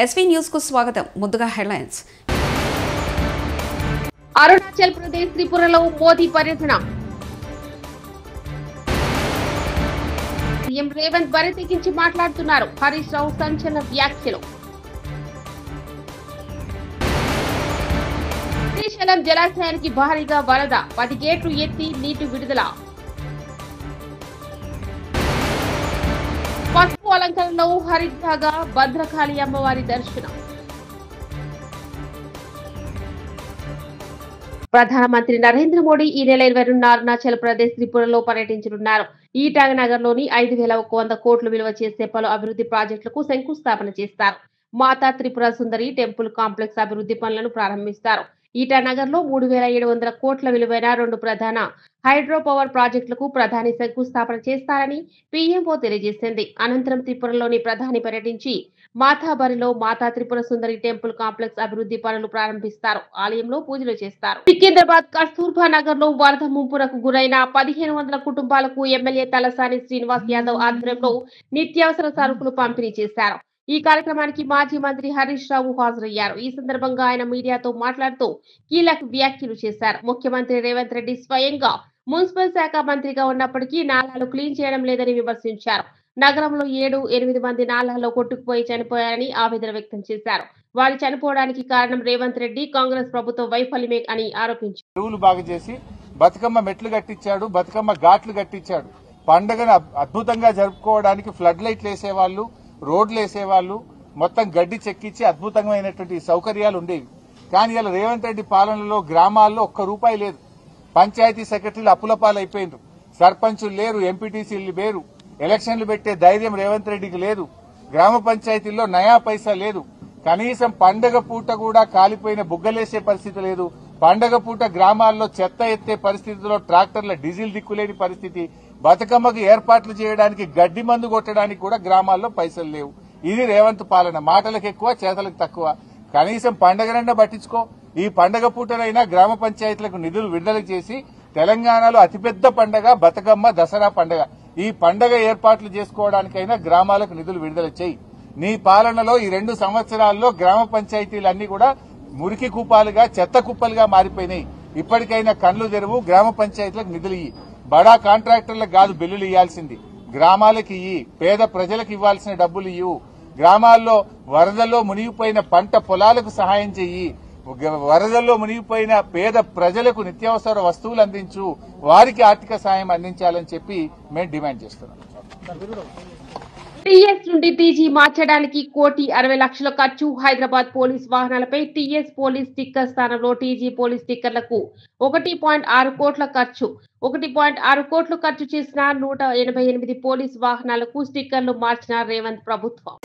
SV news కు స్వాగతం. ముందుగా హెడ్లైన్స్. అరుణాచల్ ప్రదేశ్ త్రిపురలో మోదీ పర్యటన. సీఎం రేవంత్ బరితెగించి మాట్లాడుతున్నారు. హరీష్ రావు సంచలన వ్యాఖ్యలు. శ్రీశైలం జలాశయానికి భారీగా వరద, 10 గేట్లు ఎత్తి నీటి విడుదల. పసుపు అలంకరణలో హరితగా భద్రకాళి అమ్మవారి దర్శనం. ప్రధానమంత్రి నరేంద్ర మోడీ ఈ నెల 22న అరుణాచల్ ప్రదేశ్ త్రిపురలో పర్యటించనున్నారు. ఈటానగర్ లోని 5,100 కోట్లు విలువ చేసే పలు అభివృద్ధి ప్రాజెక్టులకు శంకుస్థాపన చేస్తారు. మాతా త్రిపుర సుందరి టెంపుల్ కాంప్లెక్స్ అభివృద్ధి పనులను ప్రారంభిస్తారు. ఈటానగర్ లో 3,700 కోట్ల విలువైన 2 ప్రధాన హైడ్రో పవర్ ప్రాజెక్టులకు ప్రధాని శంకుస్థాపన చేస్తారని పీఎంఓ తెలియజేసింది. అనంతరం త్రిపురలోని ప్రధాని పర్యటించి మాతాబరిలో మాతా త్రిపుర సుందరి టెంపుల్ కాంప్లెక్స్ అభివృద్ధి పనులు ప్రారంభిస్తారు. ఆలయంలో పూజలు చేస్తారు. సికింద్రాబాద్ కస్తూర్బా నగర్ లో వరద ముంపునకు గురైన 1,500 కుటుంబాలకు ఎమ్మెల్యే తలసాని శ్రీనివాస్ యాదవ్ ఆధ్వర్యంలో నిత్యావసర సరుకులు పంపిణీ చేశారు. ఈ కార్యక్రమానికి మాజీ మంత్రి హరీష్ రావు హాజరయ్యారు. ఈ సందర్భంగా ఆయన మీడియాతో మాట్లాడుతూ కీలక వ్యాఖ్యలు చేశారు. ముఖ్యమంత్రి రేవంత్ రెడ్డి స్వయంగా మున్సిపల్ శాఖ మంత్రిగా ఉన్నప్పటికీ నాలాలు క్లీన్ చేయడం లేదని విమర్శించారు. నగరంలో 7-8 మంది నాలాల్లో కొట్టుకుపోయి చనిపోయారని ఆవేదన వ్యక్తం చేశారు. వారి చనిపోవడానికి కారణం రేవంత్ రెడ్డి కాంగ్రెస్ ప్రభుత్వ వైఫల్యమే అని ఆరోపించారు. చెరువులు బాగు చేసి బతుకమ్మ మెట్లు కట్టించాడు, బతుకమ్మ ఘాట్లు కట్టించాడు. పండుగను అద్భుతంగా జరుపుకోవడానికి ఫ్లడ్ లైట్లు వేసేవాళ్లు, రోడ్లు వేసేవాళ్లు, మొత్తం గడ్డి చెక్కించి అద్భుతమైనటువంటి సౌకర్యాలు ఉండేవి. కానీ ఇలా రేవంత్ రెడ్డి పాలనలో గ్రామాల్లో ₹1 లేదు. పంచాయతీ సెక్రటరీలు అప్పులపాలైపోయినారు. సర్పంచులు లేరు, ఎంపీటీసీలు లేరు. ఎలక్షన్లు పెట్టే ధైర్యం రేవంత్ రెడ్డికి లేదు. గ్రామ పంచాయతీల్లో నయా పైసా లేదు. కనీసం పండగ పూట కూడా కాలిపోయిన బుగ్గలేసే పరిస్థితి లేదు. పండగ పూట గ్రామాల్లో చెత్త ఎత్తే పరిస్థితిలో ట్రాక్టర్ల డీజిల్ దిక్కులేని పరిస్థితి. బతుకమ్మకు ఏర్పాట్లు చేయడానికి గడ్డి మందు కొట్టడానికి కూడా గ్రామాల్లో పైసలు లేవు. ఇది రేవంత్ పాలన. మాటలకు ఎక్కువ, చేతలకు తక్కువ. కనీసం పండగనన్నా పట్టించుకో. ఈ పండగ పూటనైనా గ్రామ పంచాయతీలకు నిధులు విడుదల చేసి తెలంగాణలో అతిపెద్ద పండగ బతుకమ్మ, దసరా పండగ. ఈ పండగ ఏర్పాట్లు చేసుకోవడానికైనా గ్రామాలకు నిధులు విడుదల చేయి. నీ పాలనలో ఈ 2 సంవత్సరాల్లో గ్రామ పంచాయతీలన్నీ కూడా మురికి కూపాలుగా, చెత్త కుప్పలుగా మారిపోయినాయి. ఇప్పటికైనా కళ్లు తెరువు, గ్రామ పంచాయతీలకు నిధులు ఇయ్యి. బడా కాంట్రాక్టర్లకు కాదు బిల్లులు ఇవ్వాల్సింది, గ్రామాలకు ఇయ్యి. పేద ప్రజలకు ఇవ్వాల్సిన డబ్బులు ఇవ్వు. గ్రామాల్లో వరదల్లో మునిగిపోయిన పంట పొలాలకు సహాయం చెయ్యి. వరదల్లో మునిగిపోయిన పేద ప్రజలకు నిత్యావసర వస్తువులు అందించు. వారికి ఆర్థిక సాయం అందించాలని చెప్పి మేము డిమాండ్ చేస్తున్నాం. టీఎస్ నుండి టీజీ మార్చడానికి 1,60,00,000 ఖర్చు. హైదరాబాద్ పోలీస్ వాహనాలపై టీఎస్ పోలీస్ స్టిక్కర్ స్థానంలో టీజీ పోలీస్ స్టిక్కర్లకు 1.6 కోట్ల ఖర్చు. 1.6 కోట్లు ఖర్చు చేసిన 188 పోలీస్ వాహనాలకు స్టిక్కర్లు మార్చిన రేవంత్ ప్రభుత్వం.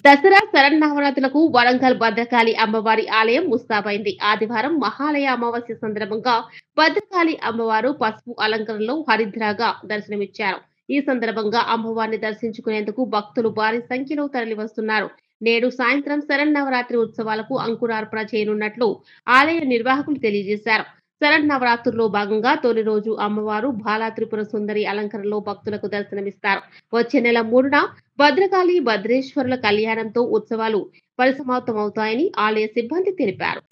దసరా శరన్నవరాత్రులకు వరంగల్ భద్రకాళి అమ్మవారి ఆలయం ముస్తాబైంది. ఆదివారం మహాలయ అమావాస్య సందర్భంగా భద్రకాళి అమ్మవారు పసుపు అలంకరణలో హరిద్రాగా దర్శనమిచ్చారు. ఈ సందర్భంగా అమ్మవారిని దర్శించుకునేందుకు భక్తులు భారీ సంఖ్యలో తరలివస్తున్నారు. నేడు సాయంత్రం శరన్నవరాత్రి ఉత్సవాలకు అంకురార్పణ చేయనున్నట్లు ఆలయ నిర్వాహకులు తెలియజేశారు. శరన్నవరాత్రుల్లో భాగంగా తొలి రోజు అమ్మవారు బాలా త్రిపుర సుందరి అలంకరణలో భక్తులకు దర్శనమిస్తారు. వచ్చే నెల 3న భద్రకాళి భద్రేశ్వరుల కళ్యాణంతో ఉత్సవాలు పరిసమాప్తమవుతాయని ఆలయ సిబ్బంది తెలిపారు.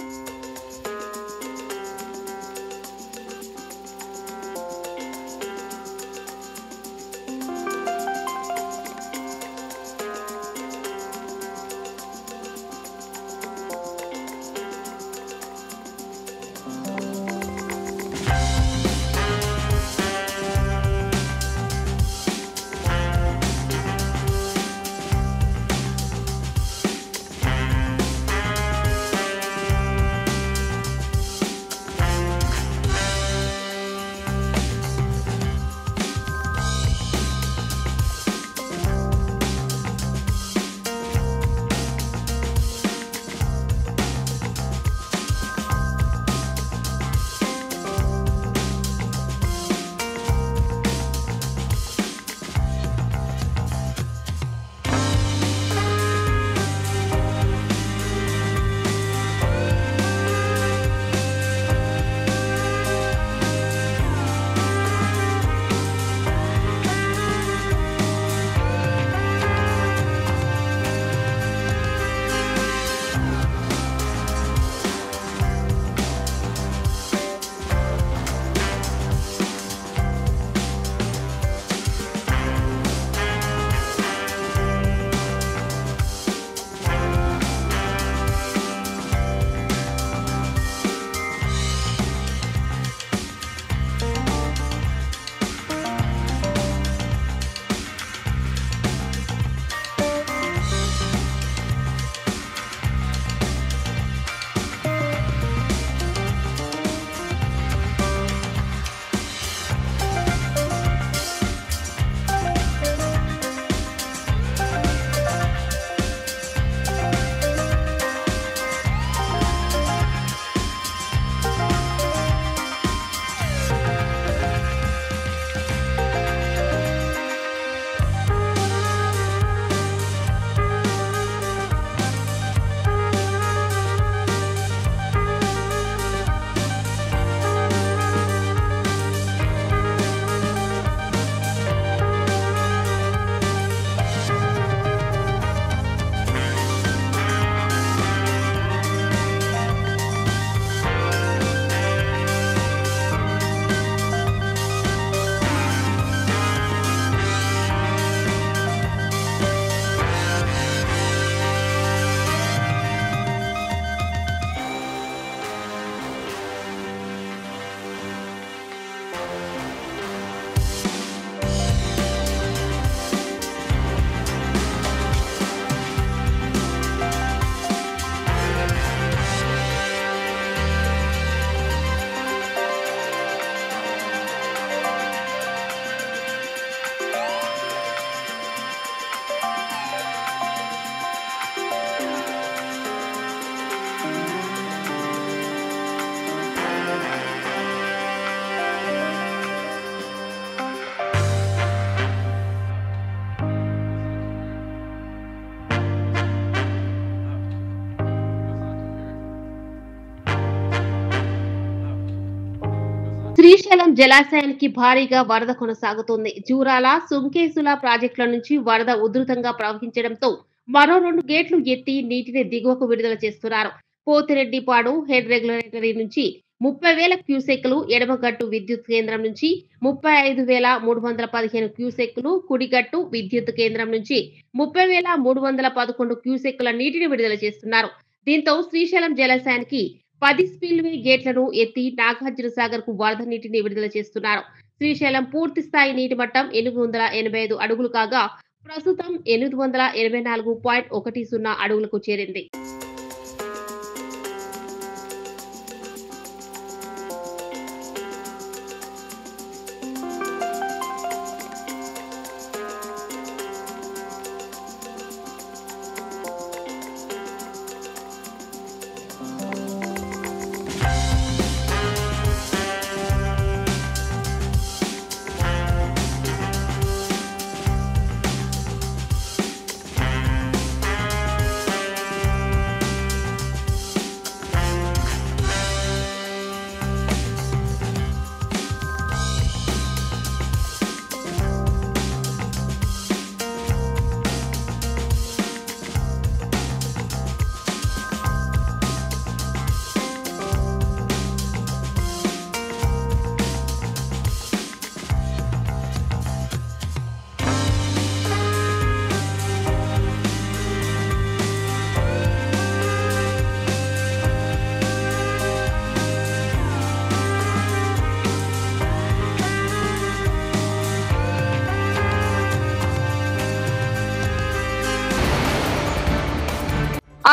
శ్రీశైలం జలాశయానికి భారీగా వరద కొనసాగుతుంది. జూరాల, సుంకేసుల ప్రాజెక్టుల నుంచి వరద ఉధృతంగా ప్రవహించడంతో మరో 2 గేట్లు ఎత్తి నీటిని దిగువకు విడుదల చేస్తున్నారు. పోతిరెడ్డిపాడు హెడ్ రెగ్యులేటరీ నుంచి 30,000 క్యూసెక్కులు, ఎడమగట్టు విద్యుత్ కేంద్రం నుంచి 35,315 క్యూసెక్కులు, కుడిగట్టు విద్యుత్ కేంద్రం నుంచి 30,311 క్యూసెక్కుల నీటిని విడుదల చేస్తున్నారు. దీంతో శ్రీశైలం జలాశయానికి 10 స్పిల్వే గేట్లను ఎత్తి నాగార్జున సాగర్ కు వరద నీటిని విడుదల చేస్తున్నారు. శ్రీశైలం పూర్తి స్థాయి నీటి మట్టం 885 అడుగులు కాగా ప్రస్తుతం 884.10 అడుగులకు చేరింది.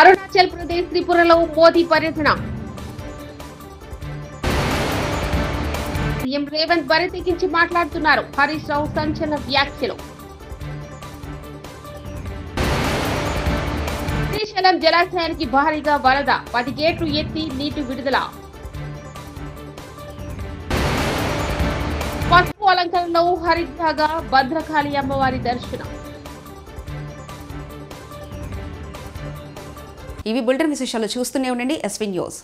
అరుణాచల్ ప్రదేశ్ త్రిపురలో మోదీ పర్యటన. సీఎం రేవంత్ బరితెగించి మాట్లాడుతున్నారు. హరీష్ రావు సంచలన వ్యాఖ్యలు. శ్రీశైలం జలాశయానికి భారీగా వరద, 10 గేట్లు ఎత్తి నీటి విడుదల. పసుపు అలంకరణలో హరిద్దాగా భద్రకాళి అమ్మవారి దర్శనం. ఇవి బులెటిన్ విశేషాలు. చూస్తూనే ఉండండి ఎస్వీ న్యూస్.